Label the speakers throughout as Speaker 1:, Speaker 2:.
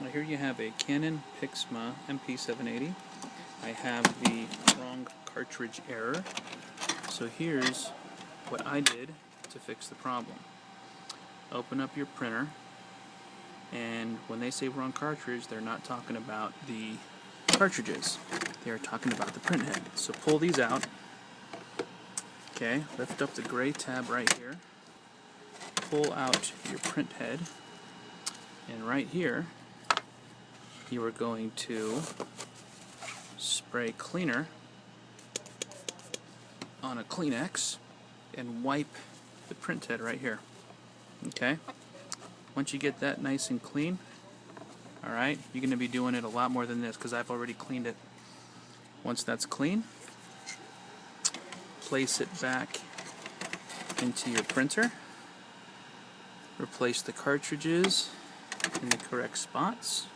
Speaker 1: Now here you have a Canon MP780. I have the wrong cartridge error. So here's what I did to fix the problem. Open up your printer, and when they say wrong cartridge, they're not talking about the cartridges. They're talking about the printhead. So pull these out. Okay, lift up the gray tab right here. Pull out your printhead, and right here you are going to spray cleaner on a Kleenex and wipe the printhead right here. Okay? Once you get that nice and clean, alright, you're going to be doing it a lot more than this because I've already cleaned it. Once that's clean, place it back into your printer. Replace the cartridges in the correct spots.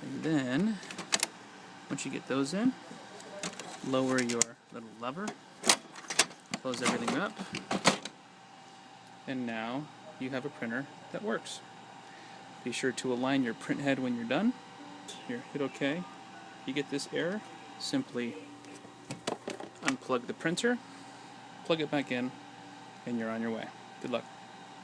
Speaker 1: And then, once you get those in, lower your little lever, close everything up, and now you have a printer that works. Be sure to align your printhead when you're done. Here, hit OK. You get this error, simply unplug the printer, plug it back in, and you're on your way. Good luck.